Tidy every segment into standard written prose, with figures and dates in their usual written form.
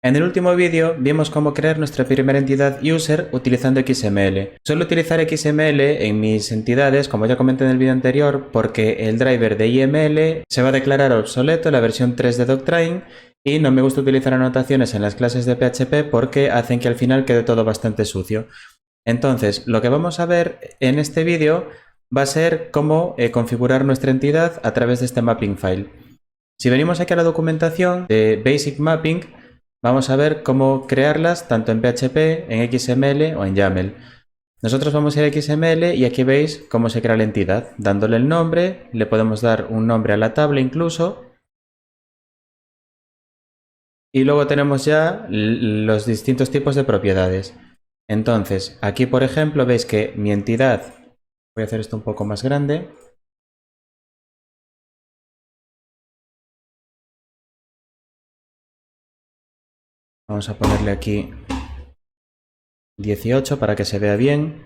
En el último vídeo vimos cómo crear nuestra primera entidad user utilizando XML. Suelo utilizar XML en mis entidades, como ya comenté en el vídeo anterior, porque el driver de IML se va a declarar obsoleto en la versión 3 de Doctrine y no me gusta utilizar anotaciones en las clases de PHP porque hacen que al final quede todo bastante sucio. Entonces, lo que vamos a ver en este vídeo va a ser cómo configurar nuestra entidad a través de este mapping file. Si venimos aquí a la documentación de Basic Mapping, vamos a ver cómo crearlas tanto en PHP, en XML o en YAML. Nosotros vamos a ir a XML y aquí veis cómo se crea la entidad. Dándole el nombre, le podemos dar un nombre a la tabla incluso. Y luego tenemos ya los distintos tipos de propiedades. Entonces, aquí por ejemplo veis que mi entidad, voy a hacer esto un poco más grande. Vamos a ponerle aquí 18 para que se vea bien.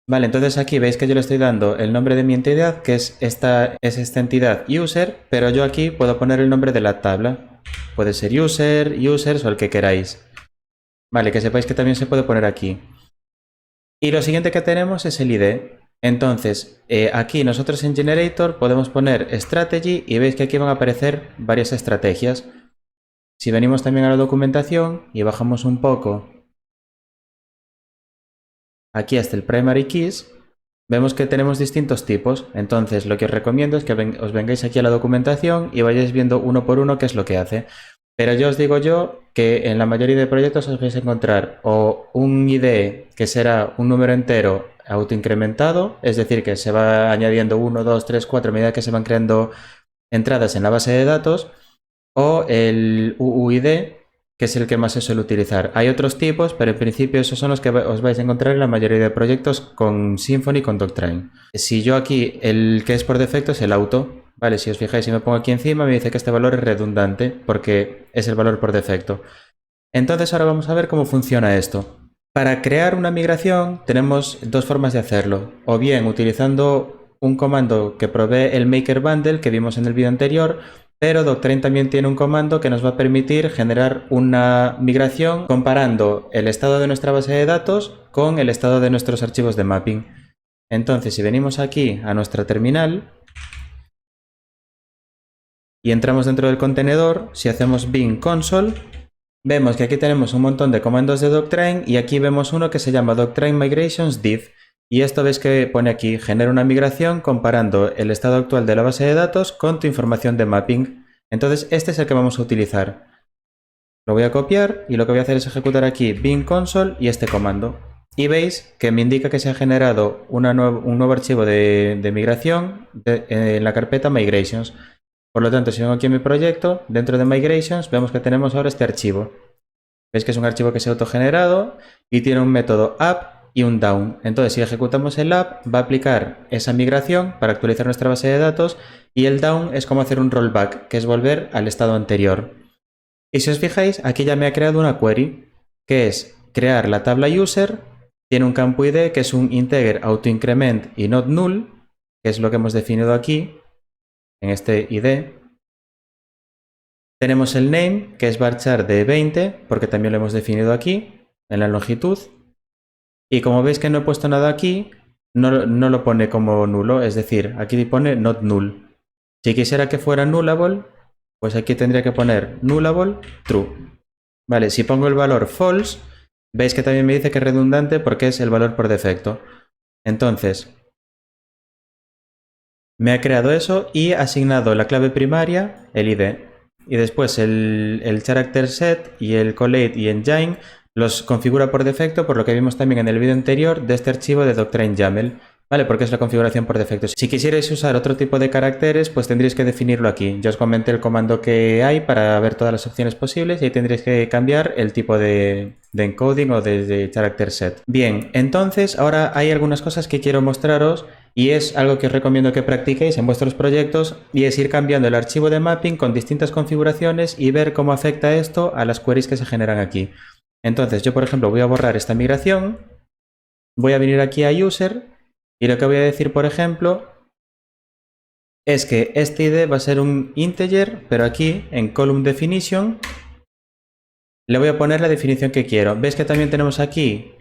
Vale, entonces aquí veis que yo le estoy dando el nombre de mi entidad, que es esta entidad user, pero yo aquí puedo poner el nombre de la tabla. Puede ser user, users o el que queráis. Vale, que sepáis que también se puede poner aquí. Y lo siguiente que tenemos es el ID. Entonces, aquí nosotros en Generator podemos poner Strategy y veis que aquí van a aparecer varias estrategias. Si venimos también a la documentación y bajamos un poco aquí hasta el Primary Keys, vemos que tenemos distintos tipos. Entonces lo que os recomiendo es que os vengáis aquí a la documentación y vayáis viendo uno por uno qué es lo que hace. Pero yo os digo que en la mayoría de proyectos os vais a encontrar o un ID que será un número entero autoincrementado, es decir, que se va añadiendo 1, 2, 3, 4 a medida que se van creando entradas en la base de datos, o el UUID, que es el que más se suele utilizar. Hay otros tipos, pero en principio esos son los que os vais a encontrar en la mayoría de proyectos con Symfony y con Doctrine. Si yo aquí, el que es por defecto es el auto, ¿vale? Si os fijáis, si me pongo aquí encima me dice que este valor es redundante porque es el valor por defecto. Entonces ahora vamos a ver cómo funciona esto. Para crear una migración tenemos dos formas de hacerlo, o bien utilizando un comando que provee el maker bundle que vimos en el vídeo anterior, pero Doctrine también tiene un comando que nos va a permitir generar una migración comparando el estado de nuestra base de datos con el estado de nuestros archivos de mapping. Entonces, si venimos aquí a nuestra terminal y entramos dentro del contenedor, si hacemos bin console, vemos que aquí tenemos un montón de comandos de Doctrine y aquí vemos uno que se llama Doctrine Migrations Div. Y esto ves que pone aquí, genera una migración comparando el estado actual de la base de datos con tu información de mapping. Entonces este es el que vamos a utilizar. Lo voy a copiar y lo que voy a hacer es ejecutar aquí bin console y este comando. Y veis que me indica que se ha generado un nuevo archivo de migración en la carpeta Migrations. Por lo tanto, si vengo aquí en mi proyecto, dentro de Migrations, vemos que tenemos ahora este archivo. Veis que es un archivo que se ha autogenerado y tiene un método up y un down. Entonces, si ejecutamos el up, va a aplicar esa migración para actualizar nuestra base de datos y el down es como hacer un rollback, que es volver al estado anterior. Y si os fijáis, aquí ya me ha creado una query, que es crear la tabla user, tiene un campo ID que es un integer autoincrement y not null, que es lo que hemos definido aquí, en este ID. Tenemos el name, que es varchar de 20, porque también lo hemos definido aquí, en la longitud. Y como veis que no he puesto nada aquí, no lo pone como nulo, es decir, aquí pone not null. Si quisiera que fuera nullable, pues aquí tendría que poner nullable true. Vale, si pongo el valor false, veis que también me dice que es redundante porque es el valor por defecto. Entonces, me ha creado eso y ha asignado la clave primaria, el ID. Y después el character set y el collate y engine los configura por defecto, por lo que vimos también en el vídeo anterior de este archivo de Doctrine YAML, ¿vale? Porque es la configuración por defecto. Si quisierais usar otro tipo de caracteres, pues tendréis que definirlo aquí. Ya os comenté el comando que hay para ver todas las opciones posibles y ahí tendréis que cambiar el tipo de encoding o de character set. Bien, entonces ahora hay algunas cosas que quiero mostraros y es algo que os recomiendo que practiquéis en vuestros proyectos y es ir cambiando el archivo de mapping con distintas configuraciones y ver cómo afecta esto a las queries que se generan aquí. Entonces yo por ejemplo voy a borrar esta migración, voy a venir aquí a user y lo que voy a decir por ejemplo es que este ID va a ser un integer, pero aquí en column definition le voy a poner la definición que quiero. ¿Veis que también tenemos aquí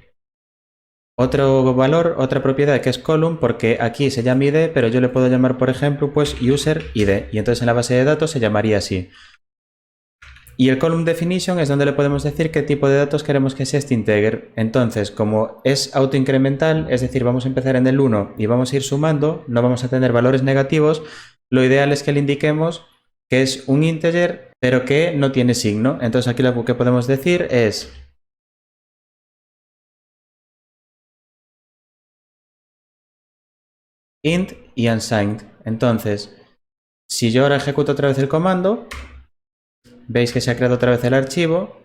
otro valor, otra propiedad que es column? Porque aquí se llama id, pero yo le puedo llamar, por ejemplo, pues user id. Y entonces en la base de datos se llamaría así. Y el column definition es donde le podemos decir qué tipo de datos queremos que sea este integer. Entonces, como es autoincremental, es decir, vamos a empezar en el 1 y vamos a ir sumando, no vamos a tener valores negativos, lo ideal es que le indiquemos que es un integer, pero que no tiene signo. Entonces aquí lo que podemos decir es int y unsigned. Entonces, si yo ahora ejecuto otra vez el comando, veis que se ha creado otra vez el archivo.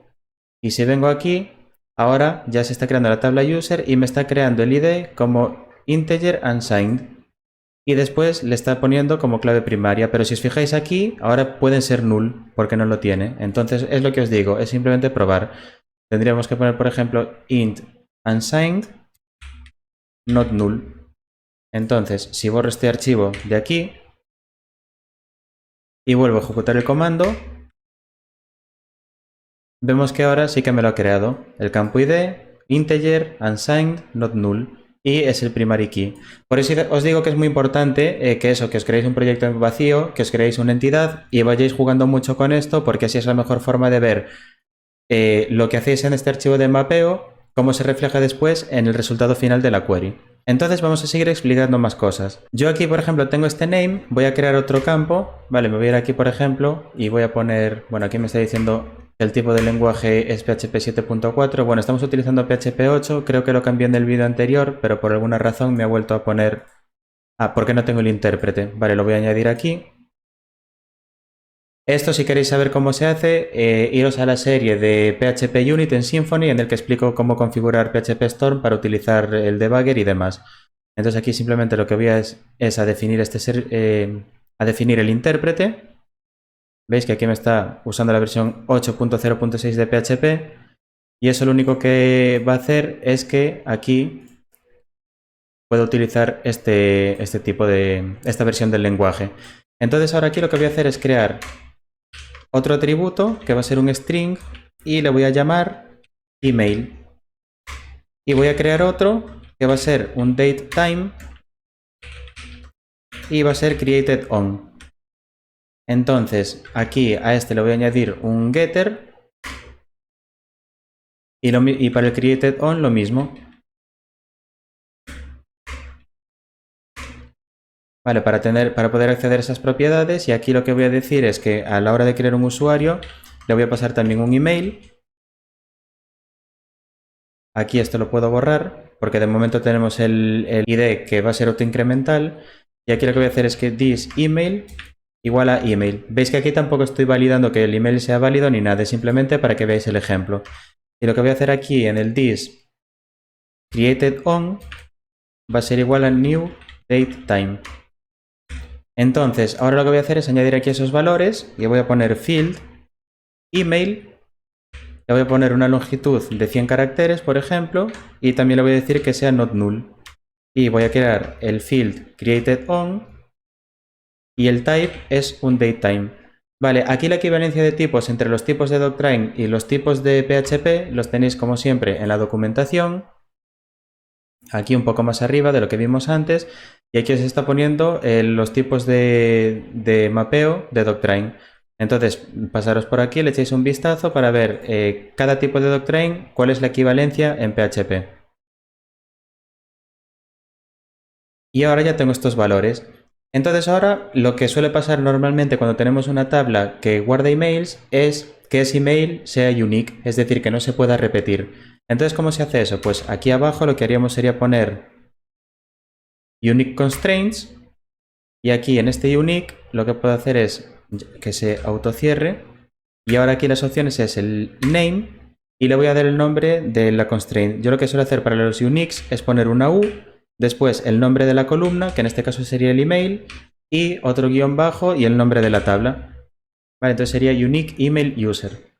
Y si vengo aquí, ahora ya se está creando la tabla user y me está creando el id como integer unsigned. Y después le está poniendo como clave primaria. Pero si os fijáis aquí, ahora pueden ser null porque no lo tiene. Entonces es lo que os digo, es simplemente probar. Tendríamos que poner, por ejemplo, int unsigned not null. Entonces, si borro este archivo de aquí y vuelvo a ejecutar el comando, vemos que ahora sí que me lo ha creado. El campo id, integer, unsigned, not null. Y es el primary key. Por eso os digo que es muy importante que os creéis un proyecto en vacío, que os creéis una entidad y vayáis jugando mucho con esto, porque así es la mejor forma de ver lo que hacéis en este archivo de mapeo, cómo se refleja después en el resultado final de la query. Entonces vamos a seguir explicando más cosas. Yo aquí, por ejemplo, tengo este name, voy a crear otro campo, vale, me voy a ir aquí, por ejemplo, y voy a poner, bueno, aquí me está diciendo que el tipo de lenguaje es PHP 7.4, bueno, estamos utilizando PHP 8, creo que lo cambié en el vídeo anterior, pero por alguna razón me ha vuelto a poner... Ah, porque no tengo el intérprete. Vale, lo voy a añadir aquí. Esto, si queréis saber cómo se hace, iros a la serie de PHP Unit en Symfony, en el que explico cómo configurar PHP Storm para utilizar el debugger y demás. Entonces aquí simplemente lo que voy a es a definir a definir el intérprete. Veis que aquí me está usando la versión 8.0.6 de PHP y eso lo único que va a hacer es que aquí puedo utilizar esta versión del lenguaje. Entonces ahora aquí lo que voy a hacer es crear otro atributo que va a ser un string y le voy a llamar email. Y voy a crear otro que va a ser un datetime y va a ser created on. Entonces aquí a este le voy a añadir un getter y para el created on lo mismo. Vale, para poder acceder a esas propiedades, y aquí lo que voy a decir es que a la hora de crear un usuario le voy a pasar también un email. Aquí esto lo puedo borrar porque de momento tenemos el ID que va a ser autoincremental. Y aquí lo que voy a hacer es que this email igual a email. Veis que aquí tampoco estoy validando que el email sea válido ni nada, es simplemente para que veáis el ejemplo. Y lo que voy a hacer aquí en el this created on va a ser igual a new date time. Entonces, ahora lo que voy a hacer es añadir aquí esos valores y voy a poner field email. Le voy a poner una longitud de 100 caracteres, por ejemplo, y también le voy a decir que sea not null. Y voy a crear el field created on y el type es un datetime. Vale, aquí la equivalencia de tipos entre los tipos de Doctrine y los tipos de PHP los tenéis como siempre en la documentación, aquí un poco más arriba de lo que vimos antes, y aquí os está poniendo los tipos de mapeo de Doctrine. Entonces, pasaros por aquí, le echáis un vistazo para ver cada tipo de Doctrine, cuál es la equivalencia en PHP. Y ahora ya tengo estos valores. Entonces ahora lo que suele pasar normalmente cuando tenemos una tabla que guarda emails es que ese email sea unique, es decir, que no se pueda repetir. Entonces, ¿cómo se hace eso? Pues aquí abajo lo que haríamos sería poner unique constraints y aquí en este unique lo que puedo hacer es que se autocierre y ahora aquí las opciones es el name y le voy a dar el nombre de la constraint. Yo lo que suelo hacer para los uniques es poner una U, después el nombre de la columna, que en este caso sería el email, y otro guión bajo y el nombre de la tabla. Vale, entonces sería unique email user.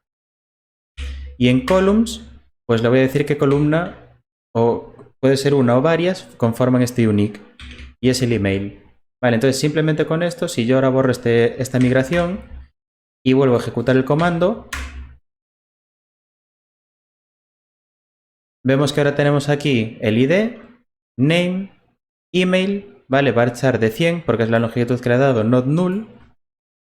Y en columns, pues le voy a decir qué columna, o puede ser una o varias, conforman este unique, y es el email. Vale, entonces simplemente con esto, si yo ahora borro esta migración y vuelvo a ejecutar el comando, Vemos que ahora tenemos aquí el ID, name, email, ¿vale? Va a echar de 100 porque es la longitud que le ha dado, not null.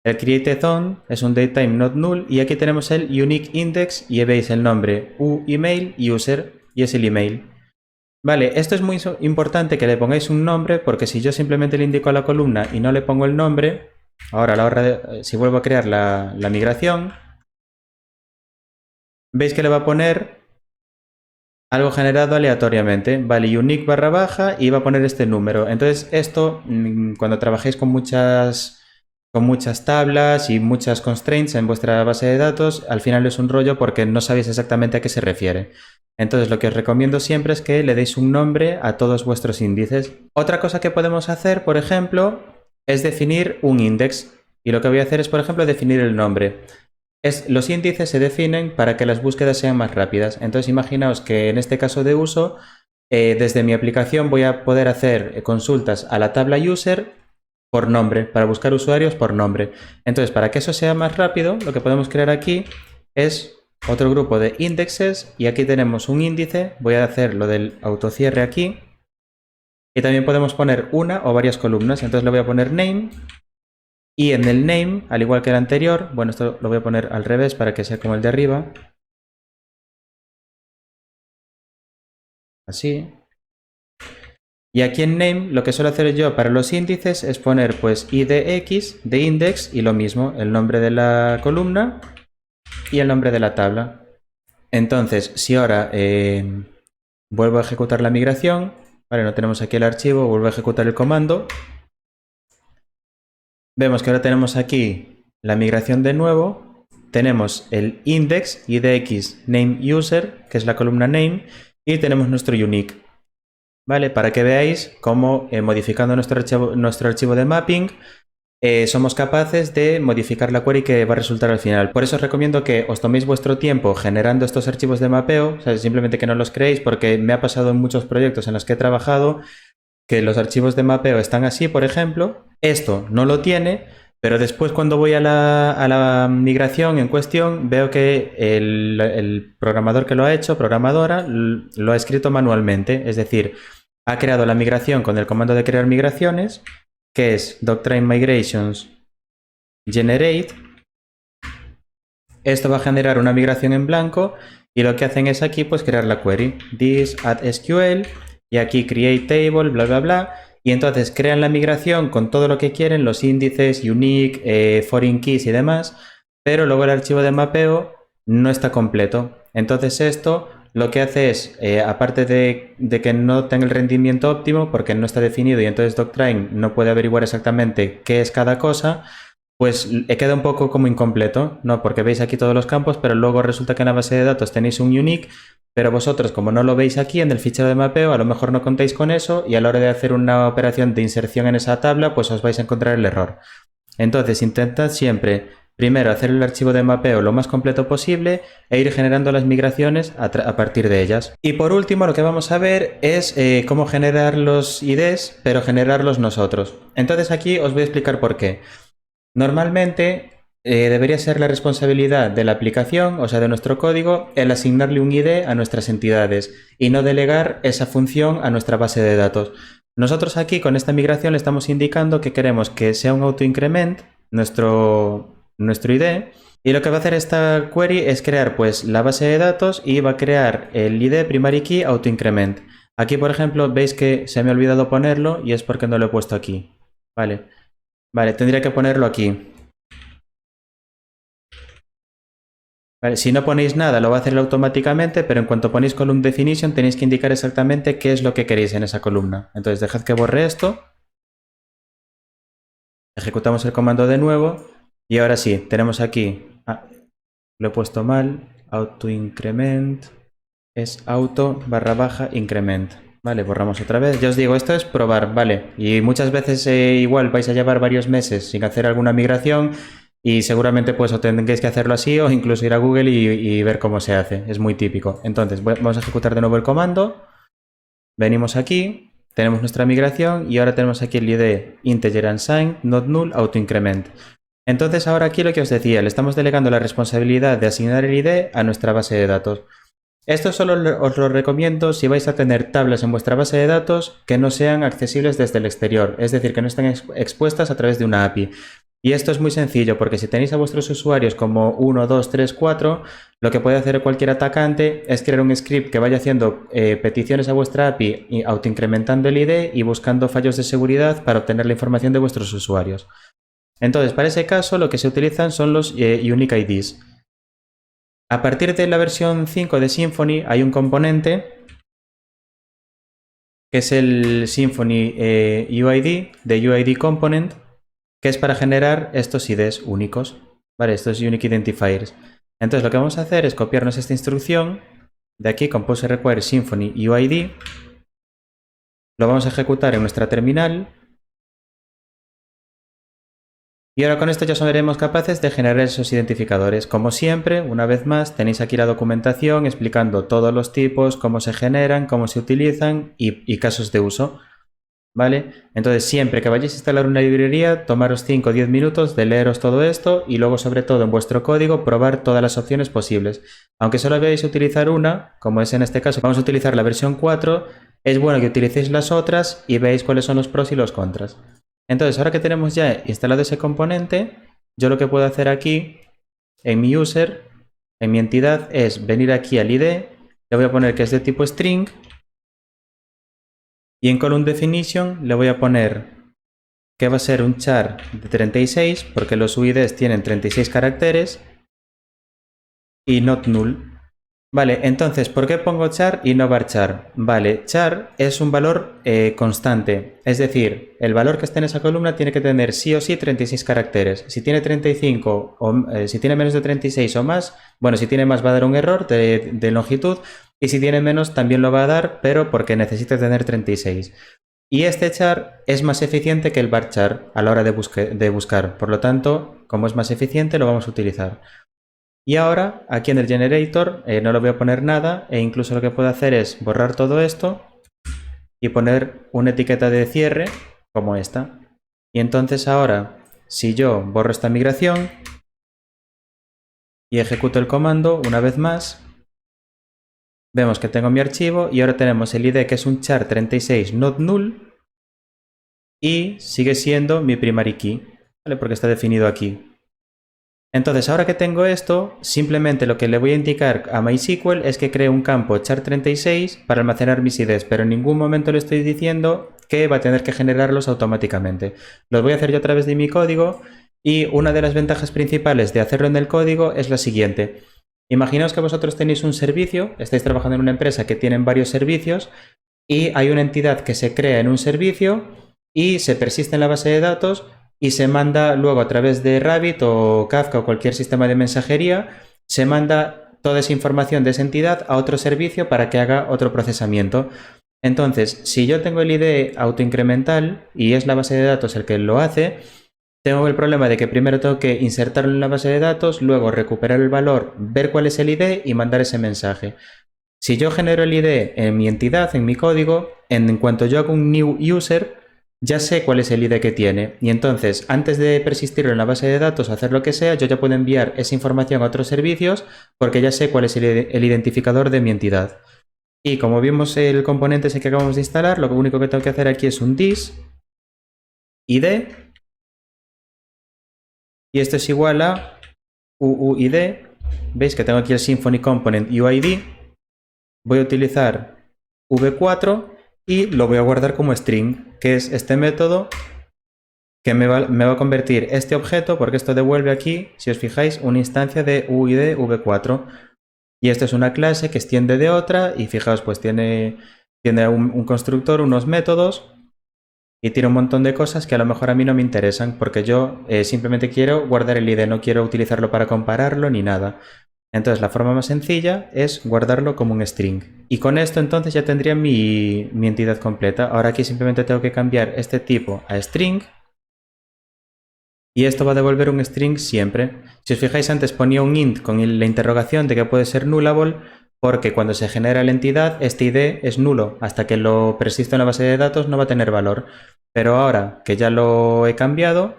El created on es un datetime not null y aquí tenemos el unique index y veis el nombre email user y es el email. Vale, esto es muy importante que le pongáis un nombre porque si yo simplemente le indico a la columna y no le pongo el nombre, ahora a la hora de, si vuelvo a crear la migración, veis que le va a poner algo generado aleatoriamente, vale, unique barra baja y va a poner este número. Entonces esto, cuando trabajéis con muchas tablas y muchas constraints en vuestra base de datos, al final es un rollo porque no sabéis exactamente a qué se refiere. Entonces lo que os recomiendo siempre es que le deis un nombre a todos vuestros índices. Otra cosa que podemos hacer, por ejemplo, es definir un index. Y lo que voy a hacer es, por ejemplo, definir el nombre. Los índices se definen para que las búsquedas sean más rápidas. Entonces imaginaos que en este caso de uso, desde mi aplicación voy a poder hacer consultas a la tabla user por nombre, para buscar usuarios por nombre. Entonces, para que eso sea más rápido, lo que podemos crear aquí es otro grupo de indexes y aquí tenemos un índice. Voy a hacer lo del autocierre aquí. Y también podemos poner una o varias columnas. Entonces le voy a poner name. Y en el name, al igual que el anterior, bueno, esto lo voy a poner al revés para que sea como el de arriba. Así. Y aquí en name, lo que suelo hacer yo para los índices es poner pues idx de index y lo mismo, el nombre de la columna y el nombre de la tabla. Entonces, si ahora vuelvo a ejecutar la migración, vale, no tenemos aquí el archivo, vuelvo a ejecutar el comando. Vemos que ahora tenemos aquí la migración de nuevo. Tenemos el index idx name user, que es la columna name, y tenemos nuestro unique. ¿Vale? Para que veáis cómo modificando nuestro archivo de mapping somos capaces de modificar la query que va a resultar al final. Por eso os recomiendo que os toméis vuestro tiempo generando estos archivos de mapeo, o sea, simplemente que no los creéis porque me ha pasado en muchos proyectos en los que he trabajado que los archivos de mapeo están así, por ejemplo. Esto no lo tiene, pero después cuando voy a la migración en cuestión veo que el programador que lo ha hecho, programadora, lo ha escrito manualmente, es decir, ha creado la migración con el comando de crear migraciones, que es doctrine migrations generate. Esto va a generar una migración en blanco y lo que hacen es aquí pues crear la query, this add SQL y aquí create table, bla bla bla, y entonces crean la migración con todo lo que quieren, los índices, unique, foreign keys y demás, pero luego el archivo de mapeo no está completo. Entonces esto lo que hace es, aparte de que no tenga el rendimiento óptimo porque no está definido y entonces Doctrine no puede averiguar exactamente qué es cada cosa, pues queda un poco como incompleto, ¿no? Porque veis aquí todos los campos, pero luego resulta que en la base de datos tenéis un unique, pero vosotros como no lo veis aquí en el fichero de mapeo, a lo mejor no contáis con eso y a la hora de hacer una operación de inserción en esa tabla, pues os vais a encontrar el error. Entonces intentad siempre primero hacer el archivo de mapeo lo más completo posible e ir generando las migraciones a partir de ellas. Y por último lo que vamos a ver es cómo generar los IDs, pero generarlos nosotros. Entonces aquí os voy a explicar por qué. Normalmente debería ser la responsabilidad de la aplicación, o sea de nuestro código, el asignarle un ID a nuestras entidades y no delegar esa función a nuestra base de datos. Nosotros aquí con esta migración le estamos indicando que queremos que sea un autoincrement nuestro ID, y lo que va a hacer esta query es crear pues la base de datos y va a crear el ID primary key autoincrement. Aquí por ejemplo veis que se me ha olvidado ponerlo y es porque no lo he puesto aquí. Vale, tendría que ponerlo aquí. Vale, si no ponéis nada lo va a hacer automáticamente, pero en cuanto ponéis column definition tenéis que indicar exactamente qué es lo que queréis en esa columna. Entonces dejad que borre esto. Ejecutamos el comando de nuevo. Y ahora sí, tenemos aquí, lo he puesto mal, autoincrement, es auto barra baja increment. Vale, borramos otra vez. Ya os digo, esto es probar, vale. Y muchas veces igual vais a llevar varios meses sin hacer alguna migración y seguramente pues o tendréis que hacerlo así o incluso ir a Google y ver cómo se hace. Es muy típico. Entonces, vamos a ejecutar de nuevo el comando. Venimos aquí. Tenemos nuestra migración y ahora tenemos aquí el ID integer unsigned, not null, autoincrement. Entonces ahora aquí lo que os decía, le estamos delegando la responsabilidad de asignar el ID a nuestra base de datos. Esto solo os lo recomiendo si vais a tener tablas en vuestra base de datos que no sean accesibles desde el exterior, es decir, que no estén expuestas a través de una API. Y esto es muy sencillo porque si tenéis a vuestros usuarios como 1, 2, 3, 4, lo que puede hacer cualquier atacante es crear un script que vaya haciendo peticiones a vuestra API, y autoincrementando el ID y buscando fallos de seguridad para obtener la información de vuestros usuarios. Entonces, para ese caso, lo que se utilizan son los Unique IDs. A partir de la versión 5 de Symfony hay un componente que es el Symfony UID, de UID Component, que es para generar estos IDs únicos, ¿vale? Estos Unique Identifiers. Entonces lo que vamos a hacer es copiarnos esta instrucción de aquí, compose require Symfony UID, lo vamos a ejecutar en nuestra terminal. Y ahora con esto ya seremos capaces de generar esos identificadores. Como siempre, una vez más, tenéis aquí la documentación explicando todos los tipos, cómo se generan, cómo se utilizan y casos de uso. ¿Vale? Entonces, siempre que vayáis a instalar una librería, tomaros 5 o 10 minutos de leeros todo esto y luego, sobre todo en vuestro código, probar todas las opciones posibles. Aunque solo veáis utilizar una, como es en este caso, vamos a utilizar la versión 4, es bueno que utilicéis las otras y veáis cuáles son los pros y los contras. Entonces, ahora que tenemos ya instalado ese componente, yo lo que puedo hacer aquí, en mi user, en mi entidad, es venir aquí al ID, le voy a poner que es de tipo string, y en column definition le voy a poner que va a ser un char de 36, porque los UIDs tienen 36 caracteres, y not null. Vale, entonces, ¿por qué pongo char y no varchar? Vale, char es un valor constante, es decir, el valor que esté en esa columna tiene que tener sí o sí 36 caracteres. Si tiene 35 o si tiene menos de 36 o más, bueno, si tiene más va a dar un error de longitud, y si tiene menos también lo va a dar, pero porque necesita tener 36. Y este char es más eficiente que el varchar a la hora de buscar. Por lo tanto, como es más eficiente, lo vamos a utilizar. Y ahora, aquí en el generator, no le voy a poner nada, e incluso lo que puedo hacer es borrar todo esto y poner una etiqueta de cierre como esta. Y entonces ahora, si yo borro esta migración y ejecuto el comando una vez más, vemos que tengo mi archivo y ahora tenemos el ID que es un char 36 not null y sigue siendo mi primary key, ¿vale? Porque está definido aquí. Entonces, ahora que tengo esto, simplemente lo que le voy a indicar a MySQL es que cree un campo char36 para almacenar mis IDs, pero en ningún momento le estoy diciendo que va a tener que generarlos automáticamente. Los voy a hacer yo a través de mi código y una de las ventajas principales de hacerlo en el código es la siguiente. Imaginaos que vosotros tenéis un servicio, estáis trabajando en una empresa que tienen varios servicios y hay una entidad que se crea en un servicio y se persiste en la base de datos y se manda luego a través de Rabbit o Kafka o cualquier sistema de mensajería, se manda toda esa información de esa entidad a otro servicio para que haga otro procesamiento. Entonces, si yo tengo el ID autoincremental y es la base de datos el que lo hace, tengo el problema de que primero tengo que insertarlo en la base de datos, luego recuperar el valor, ver cuál es el ID y mandar ese mensaje. Si yo genero el ID en mi entidad, en mi código, en cuanto yo hago un new user, ya sé cuál es el ID que tiene. Y entonces, antes de persistirlo en la base de datos o hacer lo que sea, yo ya puedo enviar esa información a otros servicios porque ya sé cuál es el identificador de mi entidad. Y como vimos el componente ese que acabamos de instalar, lo único que tengo que hacer aquí es un this id y esto es igual a uuid. Veis que tengo aquí el Symfony Component UID. Voy a utilizar v4 y lo voy a guardar como string, que es este método que me va a convertir este objeto, porque esto devuelve aquí, si os fijáis, una instancia de UID v4. Y esto es una clase que extiende de otra y fijaos, pues tiene un constructor, unos métodos y tiene un montón de cosas que a lo mejor a mí no me interesan porque yo simplemente quiero guardar el ID, no quiero utilizarlo para compararlo ni nada. Entonces la forma más sencilla es guardarlo como un string. Y con esto entonces ya tendría mi entidad completa. Ahora aquí simplemente tengo que cambiar este tipo a string. Y esto va a devolver un string siempre. Si os fijáis, antes ponía un int con la interrogación de que puede ser nullable, porque cuando se genera la entidad, este ID es nulo. Hasta que lo persista en la base de datos no va a tener valor. Pero ahora que ya lo he cambiado,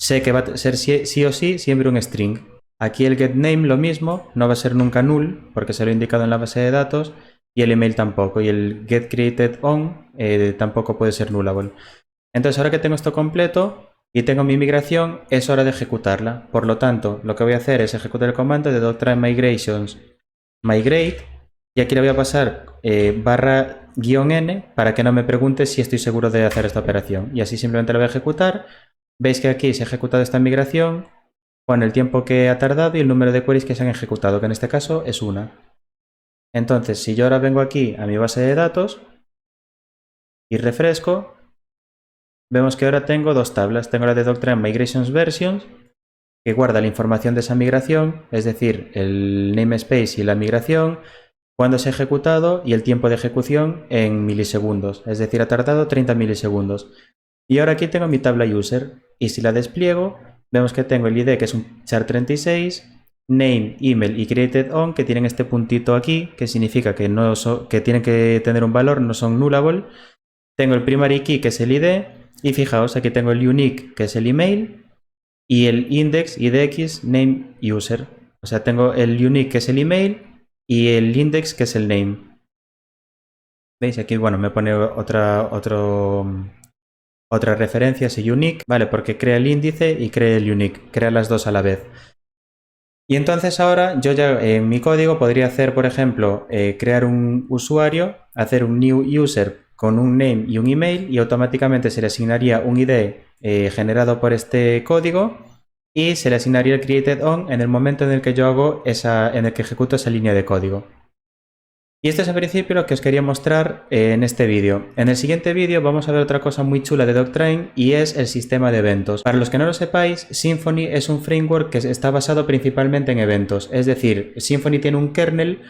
sé que va a ser sí o sí siempre un string. Aquí el getName lo mismo, no va a ser nunca null, porque se lo he indicado en la base de datos, y el email tampoco, y el getCreatedOn tampoco puede ser nullable. Entonces ahora que tengo esto completo y tengo mi migración, es hora de ejecutarla. Por lo tanto, lo que voy a hacer es ejecutar el comando de doctrine migrations migrate, y aquí le voy a pasar --n para que no me pregunte si estoy seguro de hacer esta operación. Y así simplemente la voy a ejecutar. Veis que aquí se ha ejecutado esta migración, pone el tiempo que ha tardado y el número de queries que se han ejecutado, que en este caso es una. Entonces, si yo ahora vengo aquí a mi base de datos y refresco, vemos que ahora tengo dos tablas. Tengo la de Doctrine Migrations Versions, que guarda la información de esa migración, es decir, el namespace y la migración, cuándo se ha ejecutado y el tiempo de ejecución en milisegundos, es decir, ha tardado 30 milisegundos. Y ahora aquí tengo mi tabla user, y si la despliego, vemos que tengo el ID, que es un char36, name, email y createdOn, que tienen este puntito aquí, que significa que, que tienen que tener un valor, no son nullable. Tengo el primary key, que es el ID, y fijaos, aquí tengo el unique, que es el email, y el index, idx, name, user. O sea, tengo el unique, que es el email, y el index, que es el name. ¿Veis? Aquí, bueno, me pone otra referencia, es unique, ¿vale? Porque crea el índice y crea el unique, crea las dos a la vez. Y entonces ahora yo ya en mi código podría hacer, por ejemplo, crear un usuario, hacer un new user con un name y un email, y automáticamente se le asignaría un ID generado por este código, y se le asignaría el createdOn en el momento en el que yo hago en el que ejecuto esa línea de código. Y esto es en principio lo que os quería mostrar en este vídeo. En el siguiente vídeo vamos a ver otra cosa muy chula de Doctrine, y es el sistema de eventos. Para los que no lo sepáis, Symfony es un framework que está basado principalmente en eventos. Es decir, Symfony tiene un kernel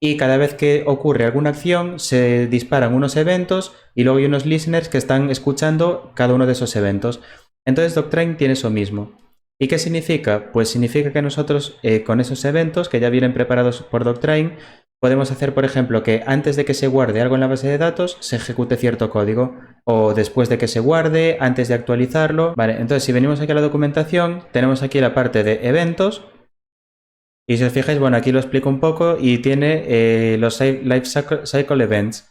y cada vez que ocurre alguna acción se disparan unos eventos y luego hay unos listeners que están escuchando cada uno de esos eventos. Entonces Doctrine tiene eso mismo. ¿Y qué significa? Pues significa que nosotros con esos eventos que ya vienen preparados por Doctrine, podemos hacer, por ejemplo, que antes de que se guarde algo en la base de datos, se ejecute cierto código, o después de que se guarde, antes de actualizarlo. Vale, entonces si venimos aquí a la documentación, tenemos aquí la parte de eventos, y si os fijáis, bueno, aquí lo explico un poco, y tiene los Life Cycle Events.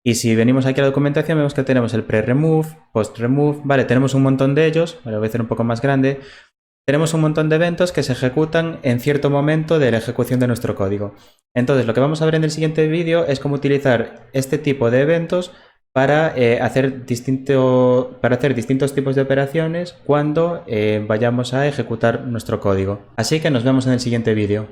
Y si venimos aquí a la documentación, vemos que tenemos el pre-remove, post-remove, vale, tenemos un montón de ellos, vale, lo voy a hacer un poco más grande. Tenemos un montón de eventos que se ejecutan en cierto momento de la ejecución de nuestro código. Entonces, lo que vamos a ver en el siguiente vídeo es cómo utilizar este tipo de eventos para hacer distintos tipos de operaciones cuando vayamos a ejecutar nuestro código. Así que nos vemos en el siguiente vídeo.